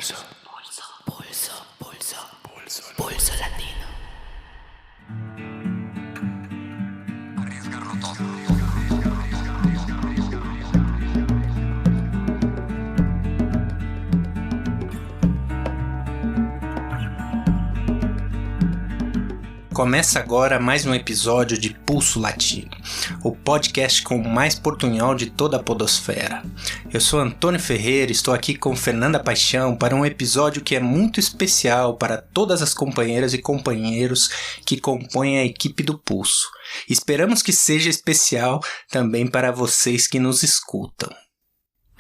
Pulso. Pulso latino. Arriesgarlo todo. Começa agora mais um episódio de Pulso Latino, o podcast com o mais portunhol de toda a podosfera. Eu sou Antônio Ferreira e estou aqui com Fernanda Paixão para um episódio que é muito especial para todas as companheiras e companheiros que compõem a equipe do Pulso. Esperamos que seja especial também para vocês que nos escutam.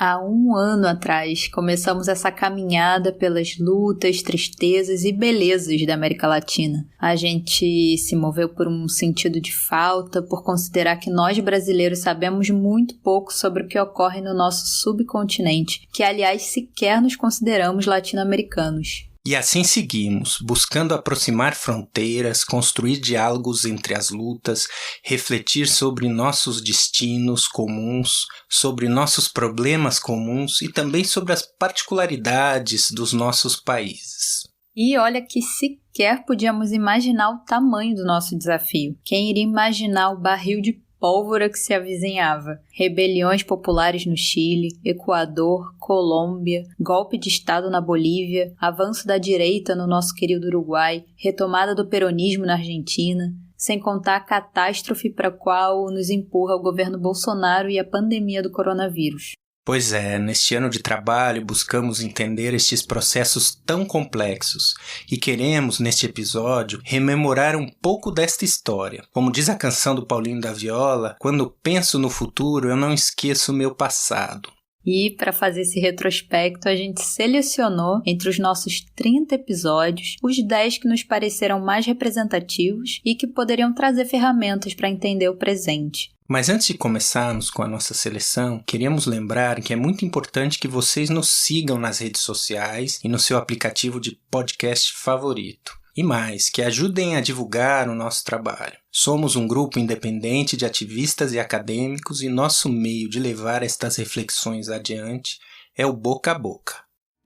Há um ano atrás, começamos essa caminhada pelas lutas, tristezas e belezas da América Latina. A gente se moveu por um sentido de falta, por considerar que nós brasileiros sabemos muito pouco sobre o que ocorre no nosso subcontinente, que aliás sequer nos consideramos latino-americanos. E assim seguimos, buscando aproximar fronteiras, construir diálogos entre as lutas, refletir sobre nossos destinos comuns, sobre nossos problemas comuns e também sobre as particularidades dos nossos países. E olha que sequer podíamos imaginar o tamanho do nosso desafio. Quem iria imaginar o barril de pólvora que se avizinhava, rebeliões populares no Chile, Equador, Colômbia, golpe de Estado na Bolívia, avanço da direita no nosso querido Uruguai, retomada do peronismo na Argentina, sem contar a catástrofe para a qual nos empurra o governo Bolsonaro e a pandemia do coronavírus. Pois é, neste ano de trabalho buscamos entender estes processos tão complexos e queremos, neste episódio, rememorar um pouco desta história. Como diz a canção do Paulinho da Viola, quando penso no futuro eu não esqueço o meu passado. E, para fazer esse retrospecto, a gente selecionou, entre os nossos 30 episódios, os 10 que nos pareceram mais representativos e que poderiam trazer ferramentas para entender o presente. Mas antes de começarmos com a nossa seleção, queríamos lembrar que é muito importante que vocês nos sigam nas redes sociais e no seu aplicativo de podcast favorito. E mais, que ajudem a divulgar o nosso trabalho. Somos um grupo independente de ativistas e acadêmicos e nosso meio de levar estas reflexões adiante é o boca a boca.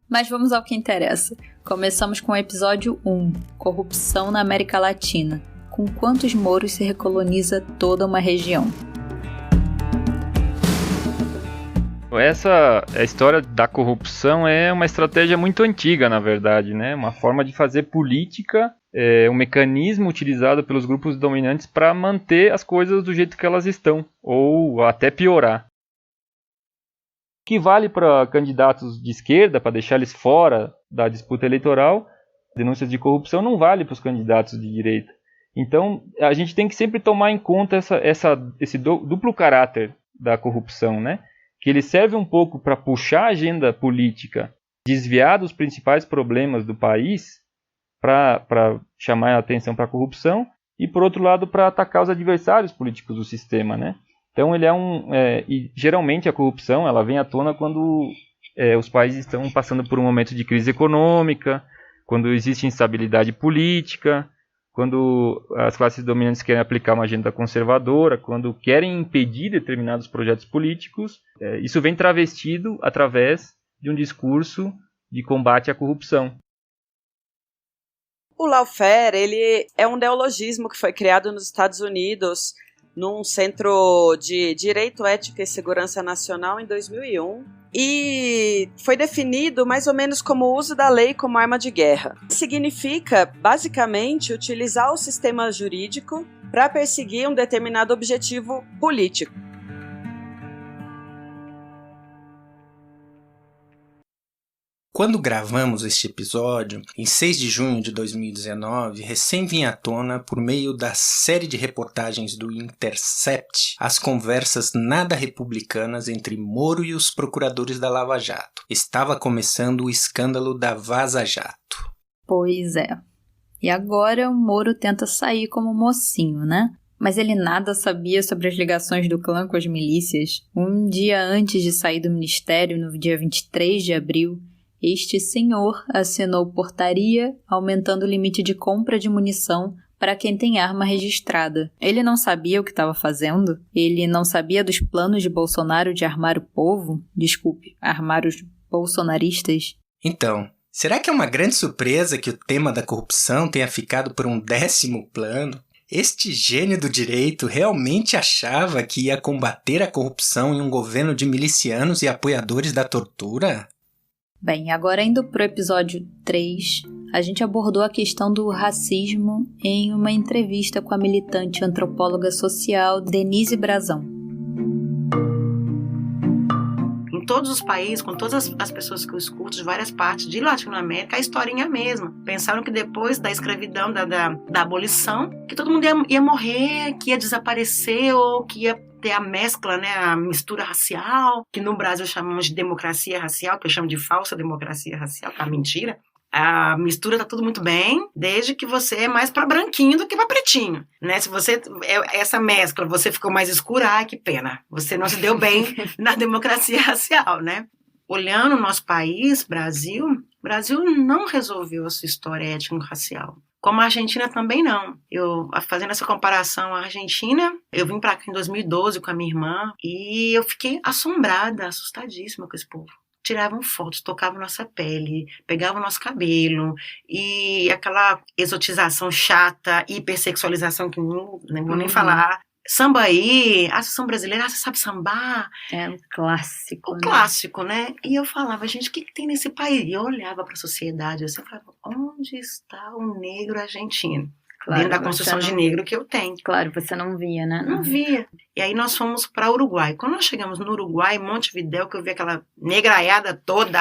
Mas vamos ao que interessa. Começamos com o episódio 1, Corrupção na América Latina. Com quantos mouros se recoloniza toda uma região? Essa história da corrupção é uma estratégia muito antiga, na verdade, né? Uma forma de fazer política, um mecanismo utilizado pelos grupos dominantes para manter as coisas do jeito que elas estão, ou até piorar. O que vale para candidatos de esquerda, para deixar eles fora da disputa eleitoral, denúncias de corrupção não vale para os candidatos de direita. Então, a gente tem que sempre tomar em conta esse duplo caráter da corrupção, né? Que ele serve um pouco para puxar a agenda política, desviar dos principais problemas do país, para chamar a atenção para a corrupção, e por outro lado para atacar os adversários políticos do sistema, né? Então ele e geralmente a corrupção ela vem à tona quando os países estão passando por um momento de crise econômica, quando existe instabilidade política, quando as classes dominantes querem aplicar uma agenda conservadora, quando querem impedir determinados projetos políticos, isso vem travestido através de um discurso de combate à corrupção. O lawfare, ele é um neologismo que foi criado nos Estados Unidos num centro de Direito, Ética e Segurança Nacional em 2001 e foi definido mais ou menos como o uso da lei como arma de guerra. Significa, basicamente, utilizar o sistema jurídico para perseguir um determinado objetivo político. Quando gravamos este episódio, em 6 de junho de 2019, recém vinha à tona, por meio da série de reportagens do Intercept, as conversas nada republicanas entre Moro e os procuradores da Lava Jato. Estava começando o escândalo da Vaza Jato. Pois é. E agora o Moro tenta sair como mocinho, né? Mas ele nada sabia sobre as ligações do clã com as milícias. Um dia antes de sair do ministério, no dia 23 de abril, este senhor assinou portaria aumentando o limite de compra de munição para quem tem arma registrada. Ele não sabia o que estava fazendo? Ele não sabia dos planos de Bolsonaro de armar o povo? Desculpe, armar os bolsonaristas? Então, Será que é uma grande surpresa que o tema da corrupção tenha ficado por um 10º plano? Este gênio do direito realmente achava que ia combater a corrupção em um governo de milicianos e apoiadores da tortura? Bem, agora indo para o episódio 3, a gente abordou a questão do racismo em uma entrevista com a militante antropóloga social Denise Brazão. Em todos os países, com todas as pessoas que eu escuto de várias partes de Latinoamérica, a historinha é a mesma. Pensaram que depois da escravidão, da abolição, que todo mundo ia morrer, que ia desaparecer ou que ia ter a mescla, né, a mistura racial, que no Brasil chamamos de democracia racial, que eu chamo de falsa democracia racial, que é mentira. A mistura tá tudo muito bem, desde que você é mais para branquinho do que para pretinho, né? Se você essa mescla, você ficou mais escura, ai que pena, você não se deu bem na democracia racial, né? Olhando o nosso país, Brasil não resolveu a sua história étnico-racial. Como a Argentina também não. Eu, fazendo essa comparação, a Argentina, eu vim para cá em 2012 com a minha irmã e eu fiquei assombrada, assustadíssima com esse povo. Tiravam fotos, tocavam nossa pele, pegavam nosso cabelo, e aquela exotização chata, hipersexualização que não vou nem falar. Samba aí, vocês são brasileiros, você sabe sambar? É um clássico, O clássico, né? E eu falava, gente, o que tem nesse país? E eu olhava para a sociedade, eu sempre falava, onde está o negro argentino? Claro, dentro da construção de negro que eu tenho. Claro, você não via, né? Não via. E aí nós fomos para Uruguai. Quando nós chegamos no Uruguai, Montevidéu, que eu vi aquela negraiada toda,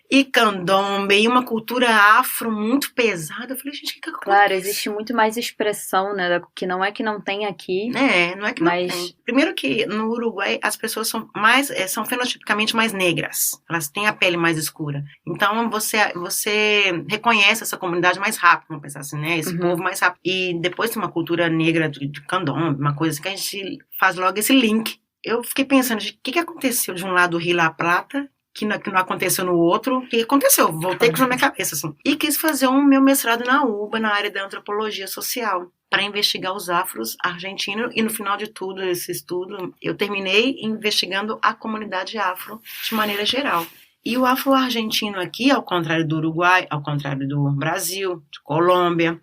e candombe, e uma cultura afro muito pesada, eu falei, gente, o que acontece? Claro, existe muito mais expressão, né? Que não é que não tem aqui. Não é que não tem. Primeiro que no Uruguai as pessoas são fenotipicamente mais negras. Elas têm a pele mais escura. Então você reconhece essa comunidade mais rápido, vamos pensar assim, né? Esse povo mais rápido. E depois tem uma cultura negra de candombe, uma coisa assim, que a gente faz logo esse link. Eu fiquei pensando, o que aconteceu de um lado do Rio La Plata, que não aconteceu no outro, o que aconteceu? Voltei com isso na minha cabeça, assim. E quis fazer o meu mestrado na UBA, na área da antropologia social, para investigar os afros argentinos, e no final de tudo, esse estudo, eu terminei investigando a comunidade afro de maneira geral. E o afro-argentino aqui, ao contrário do Uruguai, ao contrário do Brasil, de Colômbia,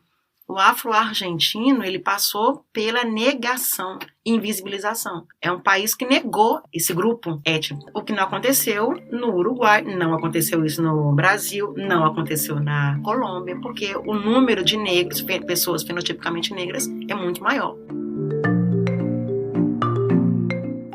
o afro-argentino, ele passou pela negação, invisibilização. É um país que negou esse grupo étnico. O que não aconteceu no Uruguai, não aconteceu isso no Brasil, não aconteceu na Colômbia, porque o número de negros, pessoas fenotipicamente negras, é muito maior.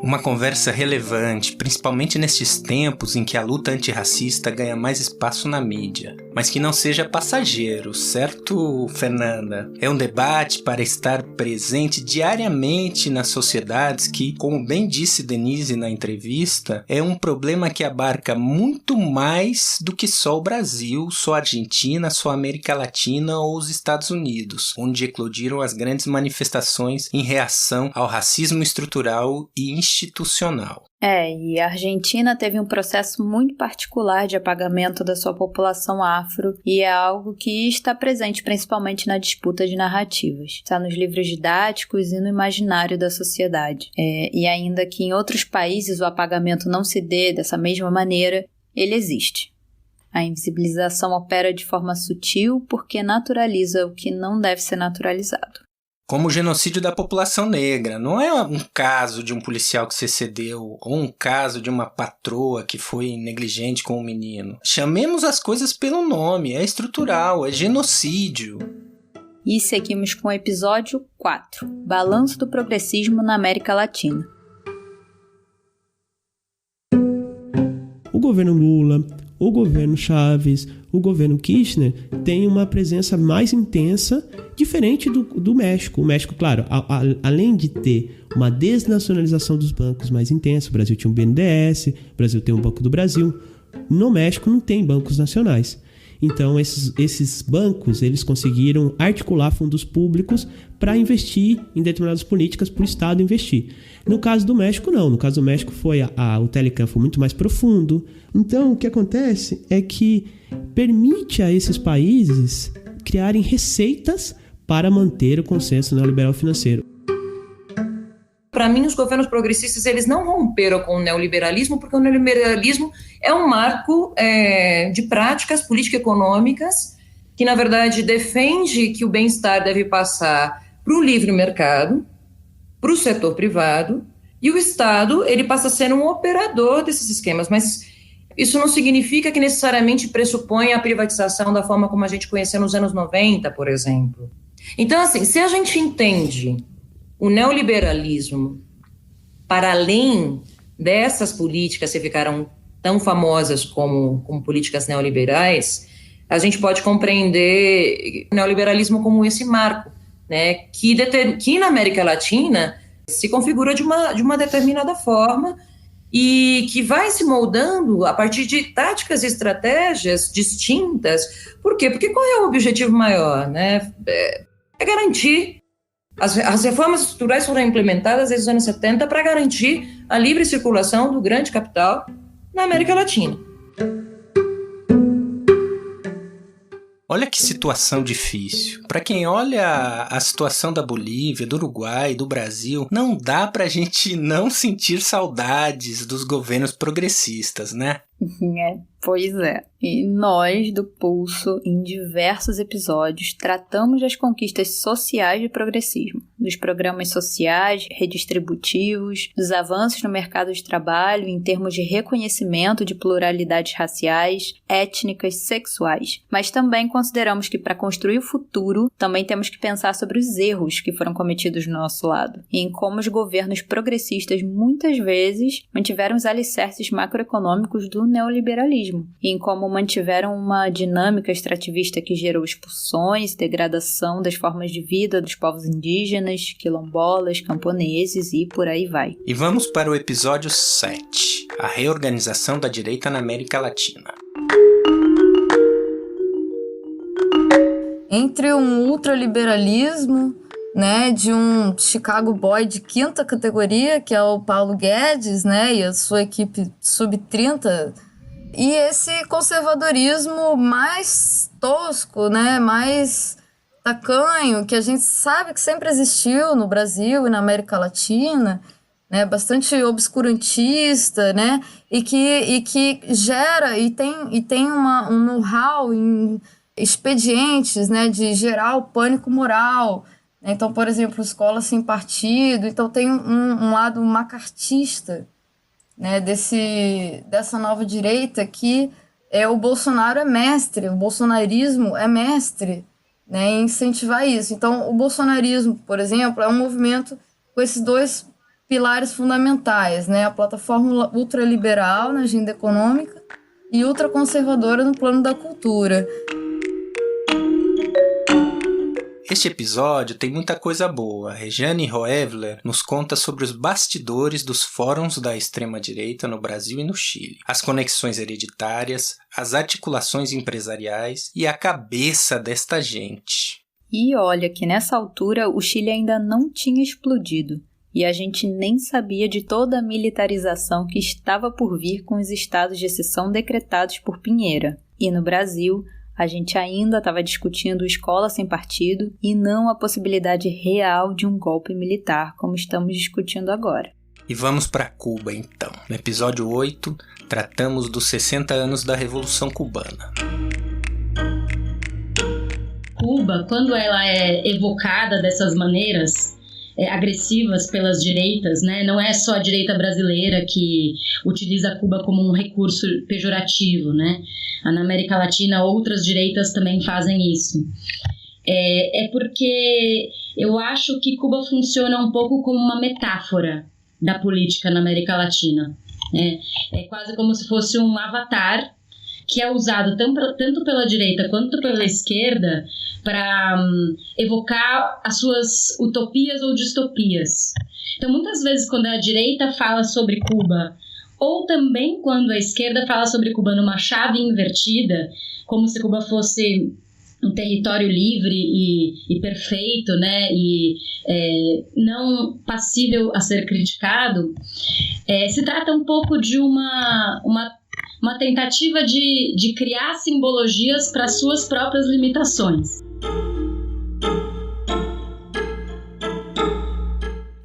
Uma conversa relevante, principalmente nestes tempos em que a luta antirracista ganha mais espaço na mídia, mas que não seja passageiro, certo, Fernanda? É um debate para estar presente diariamente nas sociedades que, como bem disse Denise na entrevista, é um problema que abarca muito mais do que só o Brasil, só a Argentina, só a América Latina ou os Estados Unidos, onde eclodiram as grandes manifestações em reação ao racismo estrutural e institucional. E a Argentina teve um processo muito particular de apagamento da sua população afro, e é algo que está presente principalmente na disputa de narrativas. Está nos livros didáticos e no imaginário da sociedade. E ainda que em outros países o apagamento não se dê dessa mesma maneira, ele existe. A invisibilização opera de forma sutil porque naturaliza o que não deve ser naturalizado. Como o genocídio da população negra. Não é um caso de um policial que se excedeu ou um caso de uma patroa que foi negligente com um menino. Chamemos as coisas pelo nome, é estrutural, é genocídio. E seguimos com o episódio 4, Balanço do Progressismo na América Latina. O governo Lula, o governo Chaves, o governo Kirchner tem uma presença mais intensa, diferente do México. O México, claro, além de ter uma desnacionalização dos bancos mais intensa, o Brasil tinha um BNDES, o Brasil tem um Banco do Brasil, no México não tem bancos nacionais. Então, esses bancos, eles conseguiram articular fundos públicos para investir em determinadas políticas para o Estado investir. No caso do México, não. No caso do México, o Telecam foi muito mais profundo. Então, o que acontece é que permite a esses países criarem receitas para manter o consenso neoliberal financeiro. para mim, os governos progressistas eles não romperam com o neoliberalismo, porque o neoliberalismo é um marco de práticas político-econômicas que, na verdade, defende que o bem-estar deve passar para o livre mercado, para o setor privado, e o Estado ele passa a ser um operador desses esquemas, mas isso não significa que necessariamente pressupõe a privatização da forma como a gente conheceu nos anos 90, por exemplo. Então, assim, se a gente entende o neoliberalismo para além dessas políticas que ficaram tão famosas como políticas neoliberais, a gente pode compreender o neoliberalismo como esse marco, né, que na América Latina se configura de uma determinada forma e que vai se moldando a partir de táticas e estratégias distintas. Por quê? Porque qual é o objetivo maior, né? É garantir. As reformas estruturais foram implementadas desde os anos 70 para garantir a livre circulação do grande capital na América Latina. Olha que situação difícil. Para quem olha a situação da Bolívia, do Uruguai, do Brasil, não dá pra gente não sentir saudades dos governos progressistas, né? Pois é. E nós, do Pulso, em diversos episódios, tratamos das conquistas sociais do progressismo, dos programas sociais, redistributivos, dos avanços no mercado de trabalho em termos de reconhecimento de pluralidades raciais, étnicas, sexuais. Mas também consideramos que para construir o futuro, também temos que pensar sobre os erros que foram cometidos do nosso lado, e em como os governos progressistas muitas vezes mantiveram os alicerces macroeconômicos do neoliberalismo, e em como mantiveram uma dinâmica extrativista que gerou expulsões, degradação das formas de vida dos povos indígenas, quilombolas, camponeses e por aí vai. E vamos para o episódio 7, a reorganização da direita na América Latina. Entre um ultraliberalismo, né, de um Chicago Boy de 5ª categoria, que é o Paulo Guedes, né, e a sua equipe sub-30, e esse conservadorismo mais tosco, né, mais tacanho, que a gente sabe que sempre existiu no Brasil e na América Latina, né, bastante obscurantista, né, e que gera e tem um know-how em expedientes, né, de gerar o pânico moral. Então, por exemplo, escola sem partido, então tem um lado macartista, né, dessa nova direita que o Bolsonaro é mestre, o bolsonarismo é mestre, né, em incentivar isso. Então, o bolsonarismo, por exemplo, é um movimento com esses dois pilares fundamentais, né, a plataforma ultraliberal na agenda econômica e ultraconservadora no plano da cultura. Este episódio tem muita coisa boa. Regiane Roevler nos conta sobre os bastidores dos fóruns da extrema-direita no Brasil e no Chile, as conexões hereditárias, as articulações empresariais e a cabeça desta gente. E olha que nessa altura o Chile ainda não tinha explodido, e a gente nem sabia de toda a militarização que estava por vir com os estados de exceção decretados por Pinheira. E no Brasil, a gente ainda estava discutindo escola sem partido e não a possibilidade real de um golpe militar, como estamos discutindo agora. E vamos para Cuba, então. No episódio 8, tratamos dos 60 anos da Revolução Cubana. Cuba, quando ela é evocada dessas maneiras agressivas pelas direitas, né? Não é só a direita brasileira que utiliza Cuba como um recurso pejorativo, né? Na América Latina, outras direitas também fazem isso. É porque eu acho que Cuba funciona um pouco como uma metáfora da política na América Latina, né? É quase como se fosse um avatar que é usado tanto pela direita quanto pela esquerda para evocar as suas utopias ou distopias. Então, muitas vezes, quando a direita fala sobre Cuba, ou também quando a esquerda fala sobre Cuba numa chave invertida, como se Cuba fosse um território livre e perfeito, né, e não passível a ser criticado, se trata um pouco de uma tentativa de criar simbologias para suas próprias limitações.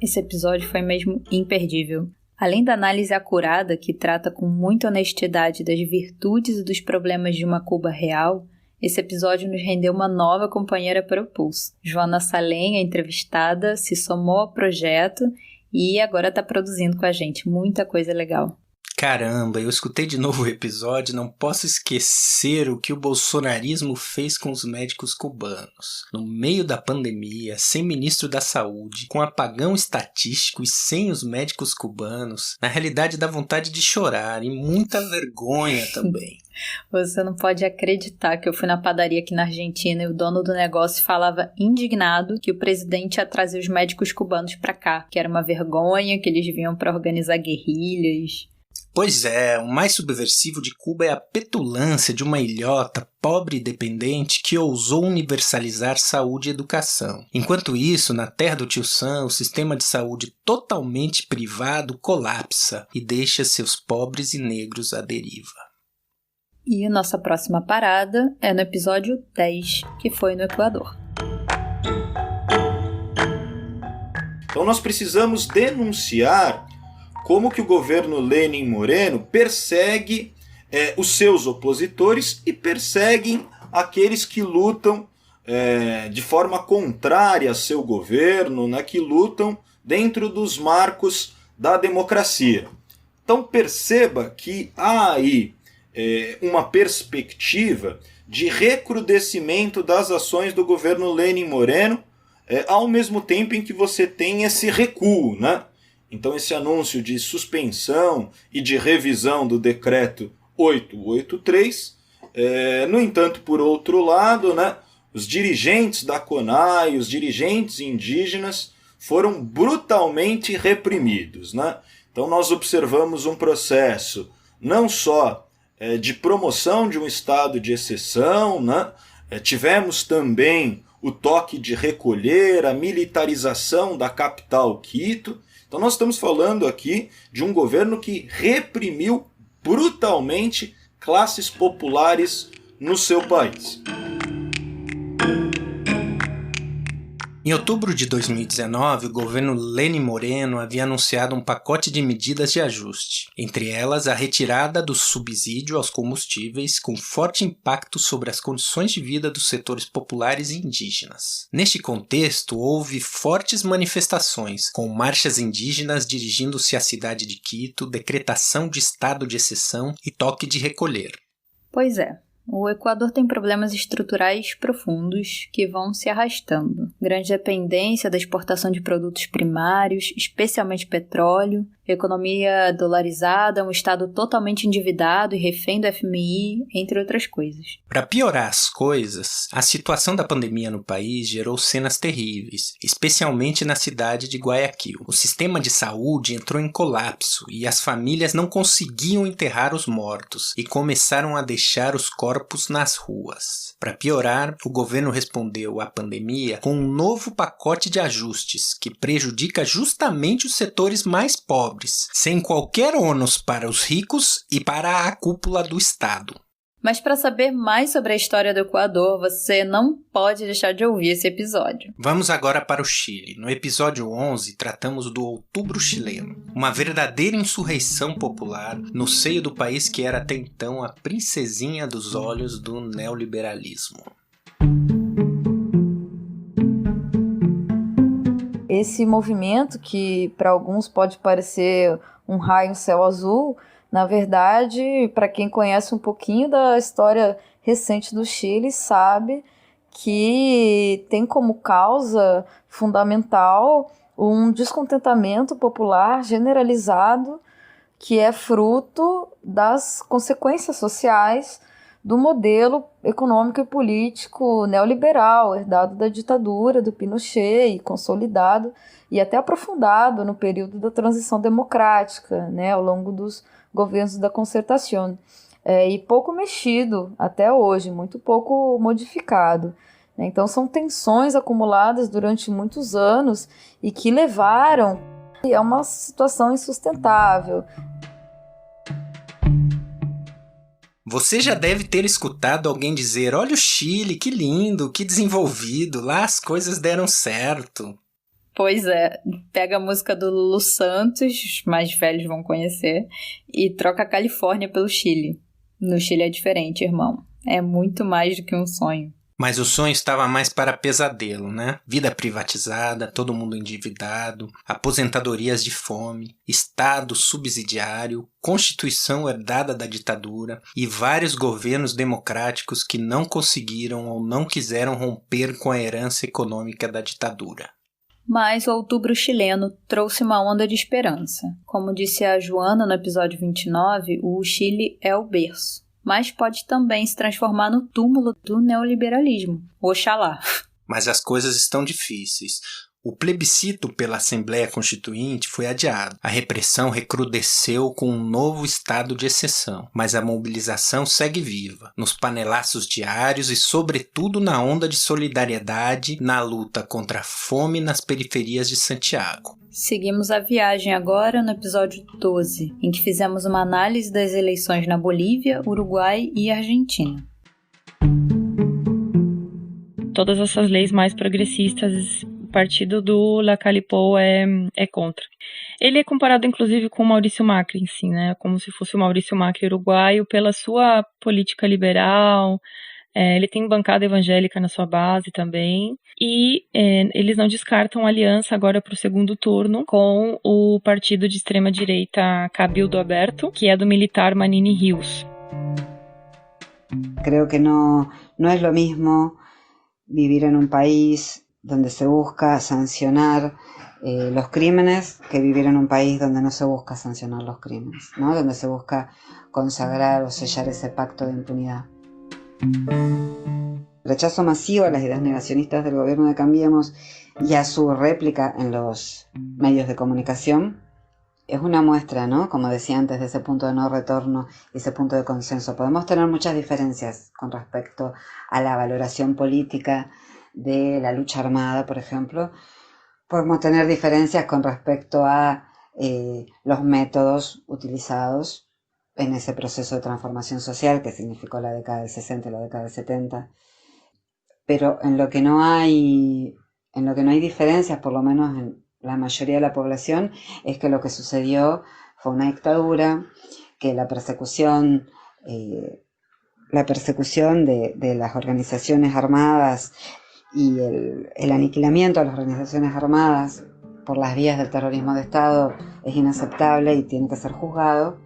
Esse episódio foi mesmo imperdível. Além da análise acurada, que trata com muita honestidade das virtudes e dos problemas de uma Cuba real, esse episódio nos rendeu uma nova companheira para o Pulso. Joana Salem, a entrevistada, se somou ao projeto e agora está produzindo com a gente muita coisa legal. Caramba, eu escutei de novo o episódio e não posso esquecer o que o bolsonarismo fez com os médicos cubanos. No meio da pandemia, sem ministro da saúde, com apagão estatístico e sem os médicos cubanos, na realidade dá vontade de chorar e muita vergonha também. Você não pode acreditar que eu fui na padaria aqui na Argentina e o dono do negócio falava indignado que o presidente ia trazer os médicos cubanos pra cá, que era uma vergonha, que eles vinham pra organizar guerrilhas. Pois é, o mais subversivo de Cuba é a petulância de uma ilhota pobre e dependente que ousou universalizar saúde e educação. Enquanto isso, na terra do Tio Sam, o sistema de saúde totalmente privado colapsa e deixa seus pobres e negros à deriva. E nossa próxima parada é no episódio 10, que foi no Equador. Então nós precisamos denunciar como que o governo Lenin Moreno persegue os seus opositores e perseguem aqueles que lutam de forma contrária a seu governo, né, que lutam dentro dos marcos da democracia. Então perceba que há aí uma perspectiva de recrudescimento das ações do governo Lenin Moreno, ao mesmo tempo em que você tem esse recuo, né? Então esse anúncio de suspensão e de revisão do decreto 883, no entanto, por outro lado, né, os dirigentes da CONAI, os dirigentes indígenas foram brutalmente reprimidos, né? Então nós observamos um processo não só de promoção de um estado de exceção, né? Tivemos também o toque de recolher, a militarização da capital Quito. Então nós estamos falando aqui de um governo que reprimiu brutalmente classes populares no seu país. Em outubro de 2019, o governo Lenin Moreno havia anunciado um pacote de medidas de ajuste, entre elas a retirada do subsídio aos combustíveis, com forte impacto sobre as condições de vida dos setores populares e indígenas. Neste contexto, houve fortes manifestações, com marchas indígenas dirigindo-se à cidade de Quito, decretação de estado de exceção e toque de recolher. Pois é. O Equador tem problemas estruturais profundos que vão se arrastando. Grande dependência da exportação de produtos primários, especialmente petróleo, economia dolarizada, um estado totalmente endividado e refém do FMI, entre outras coisas. Para piorar as coisas, a situação da pandemia no país gerou cenas terríveis, especialmente na cidade de Guayaquil. O sistema de saúde entrou em colapso e as famílias não conseguiam enterrar os mortos e começaram a deixar os corpos nas ruas. Para piorar, o governo respondeu à pandemia com um novo pacote de ajustes que prejudica justamente os setores mais pobres, sem qualquer ônus para os ricos e para a cúpula do Estado. Mas para saber mais sobre a história do Equador, você não pode deixar de ouvir esse episódio. Vamos agora para o Chile. No episódio 11, tratamos do Outubro Chileno, uma verdadeira insurreição popular no seio do país que era até então a princesinha dos olhos do neoliberalismo. Esse movimento, que para alguns pode parecer um raio no céu azul, na verdade, para quem conhece um pouquinho da história recente do Chile, sabe que tem como causa fundamental um descontentamento popular generalizado que é fruto das consequências sociais do modelo econômico e político neoliberal, herdado da ditadura do Pinochet e consolidado e até aprofundado no período da transição democrática, né, ao longo dos governos da Concertación, e pouco mexido até hoje, muito pouco modificado. Então são tensões acumuladas durante muitos anos e que levaram a uma situação insustentável. Você já deve ter escutado alguém dizer: olha o Chile, que lindo, que desenvolvido, lá as coisas deram certo. Pois é, pega a música do Lulu Santos, os mais velhos vão conhecer, e troca a Califórnia pelo Chile. No Chile é diferente, irmão. É muito mais do que um sonho. Mas o sonho estava mais para pesadelo, né? Vida privatizada, todo mundo endividado, aposentadorias de fome, Estado subsidiário, Constituição herdada da ditadura e vários governos democráticos que não conseguiram ou não quiseram romper com a herança econômica da ditadura. Mas o outubro chileno trouxe uma onda de esperança. Como disse a Joana no episódio 29, o Chile é o berço. Mas pode também se transformar no túmulo do neoliberalismo. Oxalá. Mas as coisas estão difíceis. O plebiscito pela Assembleia Constituinte foi adiado. A repressão recrudesceu com um novo estado de exceção. Mas a mobilização segue viva, nos panelaços diários e, sobretudo, na onda de solidariedade na luta contra a fome nas periferias de Santiago. Seguimos a viagem agora no episódio 12, em que fizemos uma análise das eleições na Bolívia, Uruguai e Argentina. Todas essas leis mais progressistas, o partido do Lacalle Pou é contra. Ele é comparado, inclusive, com o Maurício Macri, assim, né? Como se fosse o Maurício Macri uruguaio, pela sua política liberal. Ele tem bancada evangélica na sua base também. E eles não descartam aliança agora para o segundo turno com o partido de extrema-direita Cabildo Aberto, que é do militar Manini Rios. Creo que no es lo mismo vivir en un país donde se busca sancionar los crímenes que vivir en un país donde no se busca sancionar los crímenes, ¿no? Donde se busca consagrar o sellar ese pacto de impunidad. Rechazo masivo a las ideas negacionistas del gobierno de Cambiemos y a su réplica en los medios de comunicación es una muestra, ¿no? Como decía antes, de ese punto de no retorno y ese punto de consenso. Podemos tener muchas diferencias con respecto a la valoración política de la lucha armada, por ejemplo. Podemos tener diferencias con respecto a los métodos utilizados en ese proceso de transformación social que significó la década del 60 y la década del 70. Pero en lo que no hay diferencias, por lo menos en la mayoría de la población, es que lo que sucedió fue una dictadura, que la persecución de las organizaciones armadas y el aniquilamiento de las organizaciones armadas por las vías del terrorismo de Estado es inaceptable y tiene que ser juzgado.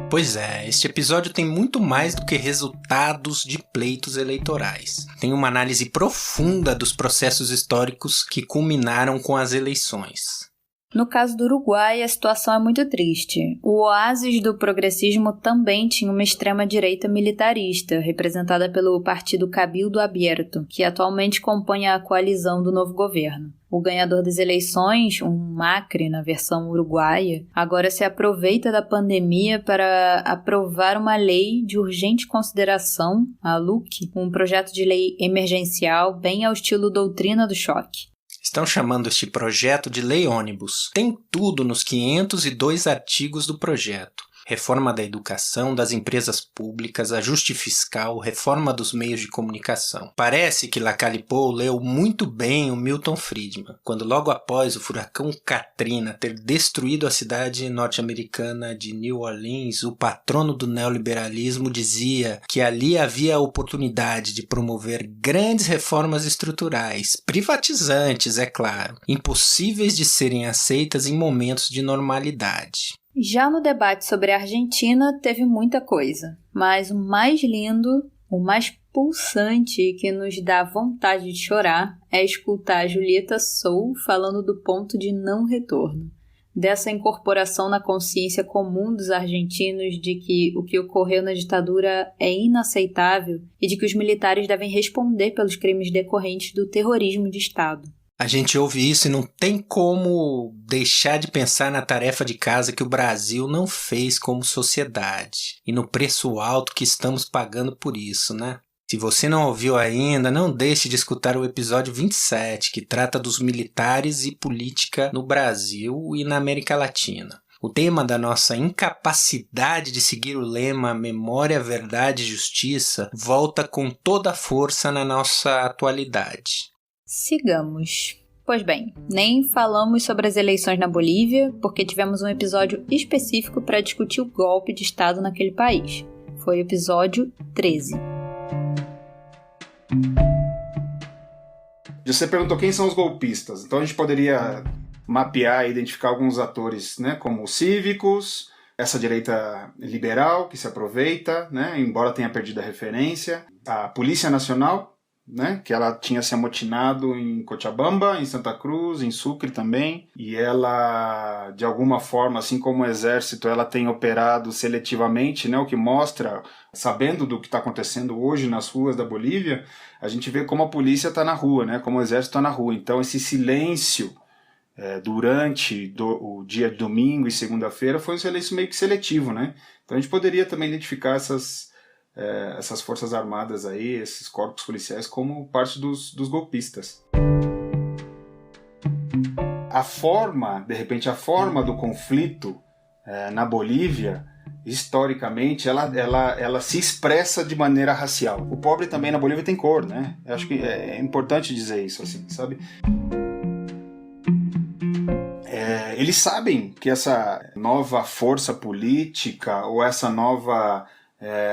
Pois é, este episódio tem muito mais do que resultados de pleitos eleitorais. Tem uma análise profunda dos processos históricos que culminaram com as eleições. No caso do Uruguai, a situação é muito triste. O oásis do progressismo também tinha uma extrema-direita militarista, representada pelo partido Cabildo Aberto, que atualmente compõe a coalizão do novo governo. O ganhador das eleições, um Macri na versão uruguaia, agora se aproveita da pandemia para aprovar uma lei de urgente consideração, a LUC, um projeto de lei emergencial bem ao estilo doutrina do choque. Estão chamando este projeto de Lei Ônibus. Tem tudo nos 502 artigos do projeto. Reforma da educação, das empresas públicas, ajuste fiscal, reforma dos meios de comunicação. Parece que Lacalle Pou leu muito bem o Milton Friedman, quando logo após o furacão Katrina ter destruído a cidade norte-americana de New Orleans, o patrono do neoliberalismo dizia que ali havia a oportunidade de promover grandes reformas estruturais, privatizantes, é claro, impossíveis de serem aceitas em momentos de normalidade. Já no debate sobre a Argentina, teve muita coisa, mas o mais lindo, o mais pulsante e que nos dá vontade de chorar é escutar a Julieta Soul falando do ponto de não retorno, dessa incorporação na consciência comum dos argentinos de que o que ocorreu na ditadura é inaceitável e de que os militares devem responder pelos crimes decorrentes do terrorismo de Estado. A gente ouve isso e não tem como deixar de pensar na tarefa de casa que o Brasil não fez como sociedade e no preço alto que estamos pagando por isso, né? Se você não ouviu ainda, não deixe de escutar o episódio 27, que trata dos militares e política no Brasil e na América Latina. O tema da nossa incapacidade de seguir o lema Memória, Verdade e Justiça volta com toda a força na nossa atualidade. Sigamos. Pois bem, nem falamos sobre as eleições na Bolívia, porque tivemos um episódio específico para discutir o golpe de Estado naquele país. Foi o episódio 13. Você perguntou quem são os golpistas. Então a gente poderia mapear e identificar alguns atores, né, como os cívicos, essa direita liberal que se aproveita, né, embora tenha perdido a referência, a Polícia Nacional, né, que ela tinha se amotinado em Cochabamba, em Santa Cruz, em Sucre também, e ela, de alguma forma, assim como o Exército, ela tem operado seletivamente, né, o que mostra, sabendo do que está acontecendo hoje nas ruas da Bolívia, a gente vê como a polícia está na rua, né, como o Exército está na rua. Então esse silêncio durante o dia de domingo e segunda-feira foi um silêncio meio que seletivo, né? Então a gente poderia também identificar essas forças armadas aí, esses corpos policiais, como parte dos golpistas. A forma do conflito na Bolívia, historicamente, ela se expressa de maneira racial. O pobre também na Bolívia tem cor, né? Eu acho que é importante dizer isso, assim, sabe? Eles sabem que essa nova força política ou essa nova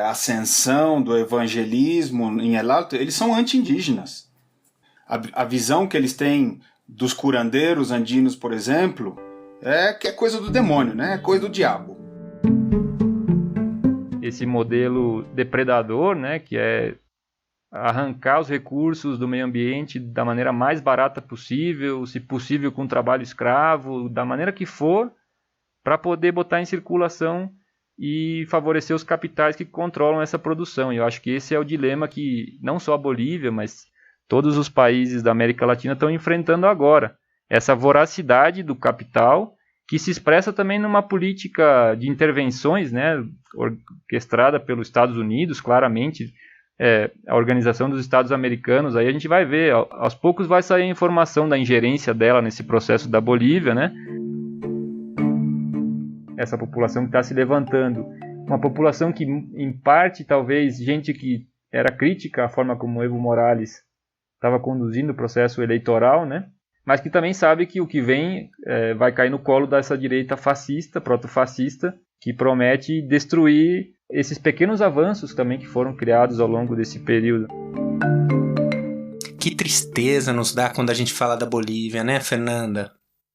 ascensão do evangelismo em El Alto, eles são anti-indígenas. A visão que eles têm dos curandeiros andinos, por exemplo, que é coisa do demônio, né? É coisa do diabo. Esse modelo depredador, né, que é arrancar os recursos do meio ambiente da maneira mais barata possível, se possível com trabalho escravo, da maneira que for, para poder botar em circulação e favorecer os capitais que controlam essa produção. E eu acho que esse é o dilema que não só a Bolívia, mas todos os países da América Latina estão enfrentando agora. Essa voracidade do capital, que se expressa também numa política de intervenções, né, orquestrada pelos Estados Unidos, claramente, a Organização dos Estados Americanos. Aí a gente vai ver, aos poucos vai sair a informação da ingerência dela nesse processo da Bolívia, né? Essa população que está se levantando, uma população que, em parte, talvez, gente que era crítica à forma como Evo Morales estava conduzindo o processo eleitoral, né? Mas que também sabe que o que vem vai cair no colo dessa direita fascista, protofascista, que promete destruir esses pequenos avanços também que foram criados ao longo desse período. Que tristeza nos dá quando a gente fala da Bolívia, né, Fernanda?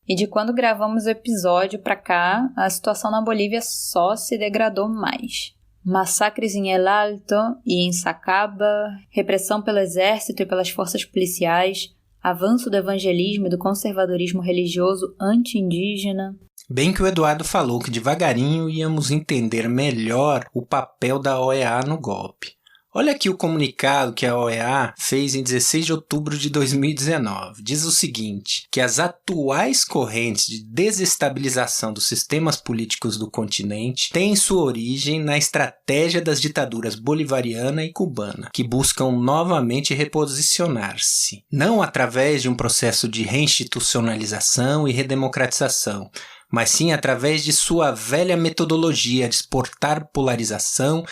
E de quando gravamos o episódio pra cá, a situação na Bolívia só se degradou mais. Massacres em El Alto e em Sacaba, repressão pelo exército e pelas forças policiais, avanço do evangelismo e do conservadorismo religioso anti-indígena. Bem que o Eduardo falou que devagarinho íamos entender melhor o papel da OEA no golpe. Olha aqui o comunicado que a OEA fez em 16 de outubro de 2019. Diz o seguinte, que as atuais correntes de desestabilização dos sistemas políticos do continente têm sua origem na estratégia das ditaduras bolivariana e cubana, que buscam novamente reposicionar-se, não através de um processo de reinstitucionalização e redemocratização, mas sim através de sua velha metodologia de exportar polarização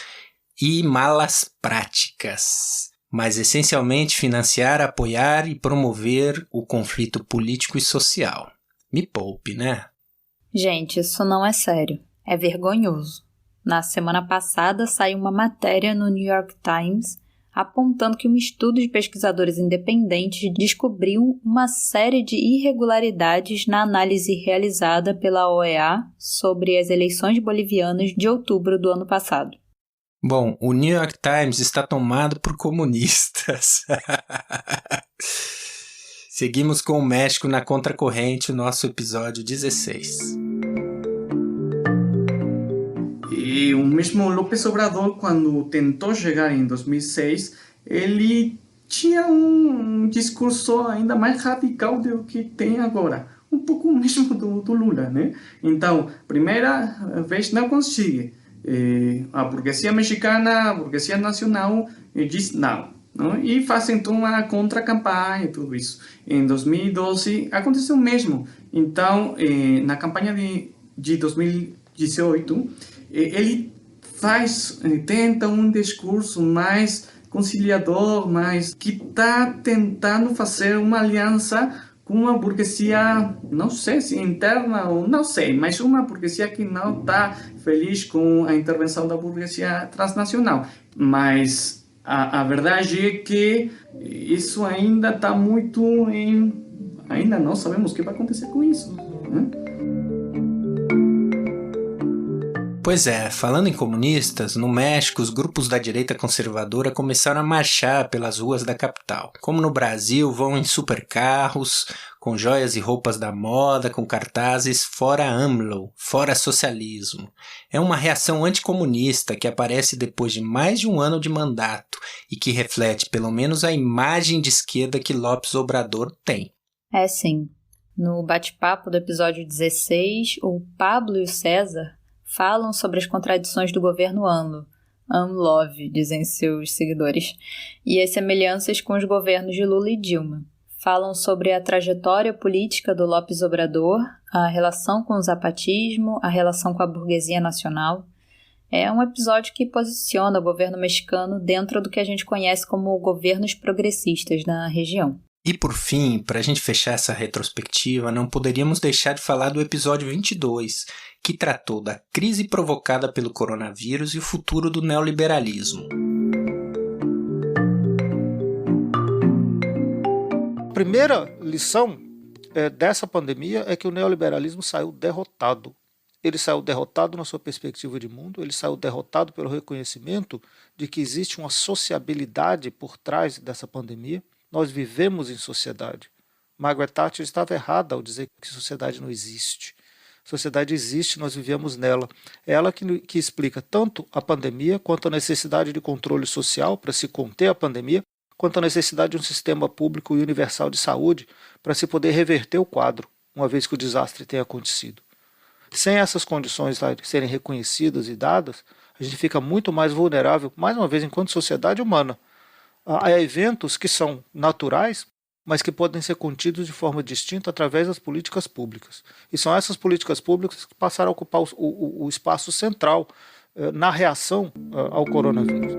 e malas práticas, mas essencialmente financiar, apoiar e promover o conflito político e social. Me poupe, né? Gente, isso não é sério. É vergonhoso. Na semana passada saiu uma matéria no New York Times apontando que um estudo de pesquisadores independentes descobriu uma série de irregularidades na análise realizada pela OEA sobre as eleições bolivianas de outubro do ano passado. Bom, o New York Times está tomado por comunistas. Seguimos com o México na contracorrente, o nosso episódio 16. E o mesmo López Obrador, quando tentou chegar em 2006, ele tinha um discurso ainda mais radical do que tem agora. Um pouco mesmo do Lula, né? Então, primeira vez não consegue. A burguesia mexicana, a burguesia nacional diz não, e fazem então uma contra-campanha e tudo isso. Em 2012 aconteceu o mesmo. Então, na campanha de de 2018, ele tenta um discurso mais conciliador, mas que está tentando fazer uma aliança com uma burguesia, não sei se interna ou não sei, mas uma burguesia que não está feliz com a intervenção da burguesia transnacional. Mas a verdade é que isso ainda está muito ainda não sabemos o que vai acontecer com isso, né? Pois é, falando em comunistas, no México os grupos da direita conservadora começaram a marchar pelas ruas da capital. Como no Brasil, vão em supercarros, com joias e roupas da moda, com cartazes fora AMLO, fora socialismo. É uma reação anticomunista que aparece depois de mais de um ano de mandato e que reflete pelo menos a imagem de esquerda que López Obrador tem. É sim. No bate-papo do episódio 16, o Pablo e o César falam sobre as contradições do governo AMLO, AMLOV, dizem seus seguidores, e as semelhanças com os governos de Lula e Dilma. Falam sobre a trajetória política do López Obrador, a relação com o zapatismo, a relação com a burguesia nacional. É um episódio que posiciona o governo mexicano dentro do que a gente conhece como governos progressistas na região. E por fim, para a gente fechar essa retrospectiva, não poderíamos deixar de falar do episódio 22, que tratou da crise provocada pelo coronavírus e o futuro do neoliberalismo. A primeira lição dessa pandemia é que o neoliberalismo saiu derrotado. Ele saiu derrotado na sua perspectiva de mundo, ele saiu derrotado pelo reconhecimento de que existe uma sociabilidade por trás dessa pandemia. Nós vivemos em sociedade. Margaret Thatcher estava errada ao dizer que sociedade não existe. Sociedade existe, nós vivemos nela. É ela que explica tanto a pandemia, quanto a necessidade de controle social para se conter a pandemia, quanto a necessidade de um sistema público e universal de saúde para se poder reverter o quadro, uma vez que o desastre tenha acontecido. Sem essas condições serem reconhecidas e dadas, a gente fica muito mais vulnerável, mais uma vez, enquanto sociedade humana, a eventos que são naturais, mas que podem ser contidos de forma distinta através das políticas públicas. E são essas políticas públicas que passaram a ocupar o espaço central na reação ao coronavírus.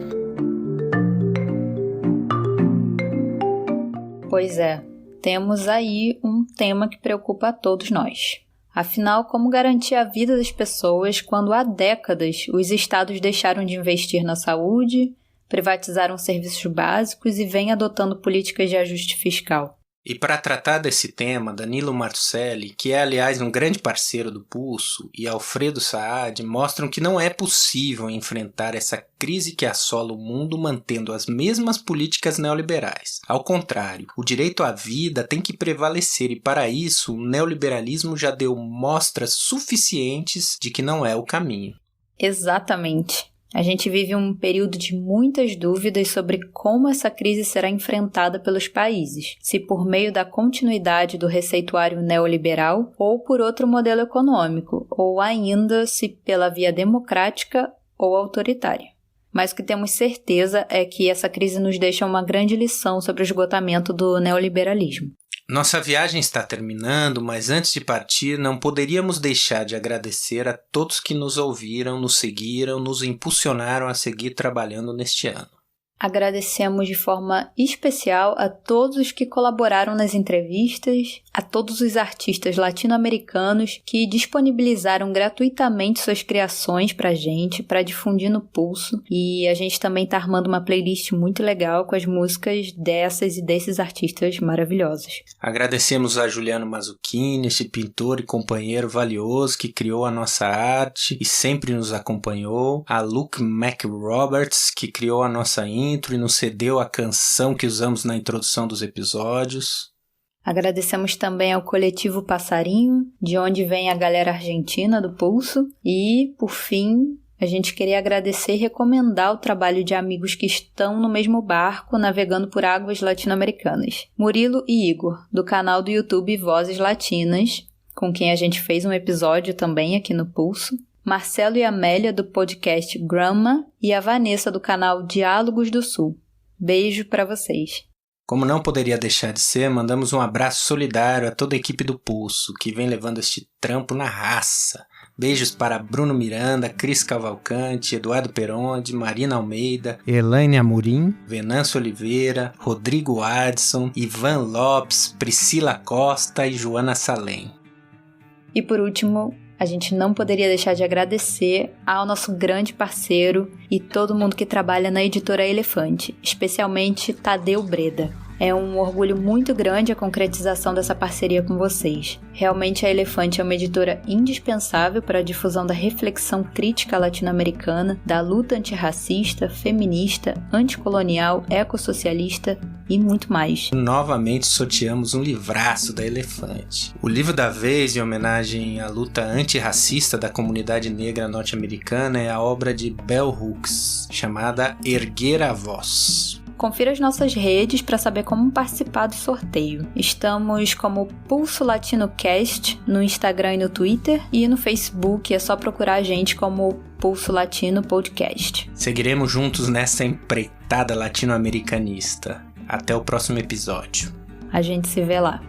Pois é, temos aí um tema que preocupa a todos nós. Afinal, como garantir a vida das pessoas quando há décadas os estados deixaram de investir na saúde, privatizaram serviços básicos e vêm adotando políticas de ajuste fiscal? E para tratar desse tema, Danilo Martuccelli, que é aliás um grande parceiro do Pulso, e Alfredo Saad mostram que não é possível enfrentar essa crise que assola o mundo mantendo as mesmas políticas neoliberais. Ao contrário, o direito à vida tem que prevalecer e para isso o neoliberalismo já deu mostras suficientes de que não é o caminho. Exatamente. A gente vive um período de muitas dúvidas sobre como essa crise será enfrentada pelos países, se por meio da continuidade do receituário neoliberal ou por outro modelo econômico, ou ainda se pela via democrática ou autoritária. Mas o que temos certeza é que essa crise nos deixa uma grande lição sobre o esgotamento do neoliberalismo. Nossa viagem está terminando, mas antes de partir, não poderíamos deixar de agradecer a todos que nos ouviram, nos seguiram, nos impulsionaram a seguir trabalhando neste ano. Agradecemos de forma especial a todos os que colaboraram nas entrevistas, a todos os artistas latino-americanos que disponibilizaram gratuitamente suas criações pra gente, para difundir no Pulso. E a gente também tá armando uma playlist muito legal com as músicas dessas e desses artistas maravilhosos. Agradecemos a Juliano Mazzucchin, este pintor e companheiro valioso que criou a nossa arte e sempre nos acompanhou, a Luke McRoberts, que criou a nossa intro e nos cedeu a canção que usamos na introdução dos episódios. Agradecemos também ao Coletivo Passarinho, de onde vem a galera argentina do Pulso. E, por fim, a gente queria agradecer e recomendar o trabalho de amigos que estão no mesmo barco navegando por águas latino-americanas. Murilo e Igor, do canal do YouTube Vozes Latinas, com quem a gente fez um episódio também aqui no Pulso. Marcelo e Amélia, do podcast Grandma, e a Vanessa, do canal Diálogos do Sul. Beijo para vocês. Como não poderia deixar de ser, mandamos um abraço solidário a toda a equipe do Pulso, que vem levando este trampo na raça, Beijos para Bruno Miranda, Cris Cavalcante, Eduardo Peronde, Marina Almeida, Elaine Amorim, Venâncio Oliveira, Rodrigo Adson, Ivan Lopes, Priscila Costa e Joana Salem. E por último, a gente não poderia deixar de agradecer ao nosso grande parceiro e todo mundo que trabalha na Editora Elefante, especialmente Tadeu Breda. É um orgulho muito grande a concretização dessa parceria com vocês. Realmente a Elefante é uma editora indispensável para a difusão da reflexão crítica latino-americana, da luta antirracista, feminista, anticolonial, ecossocialista e muito mais. Novamente sorteamos um livraço da Elefante. O livro da vez, em homenagem à luta antirracista da comunidade negra norte-americana, é a obra de Bell Hooks, chamada Erguer a Voz. Confira as nossas redes para saber como participar do sorteio. Estamos como Pulso Latino Cast no Instagram e no Twitter, e no Facebook é só procurar a gente como Pulso Latino Podcast. Seguiremos juntos nessa empreitada latino-americanista. Até o próximo episódio. A gente se vê lá.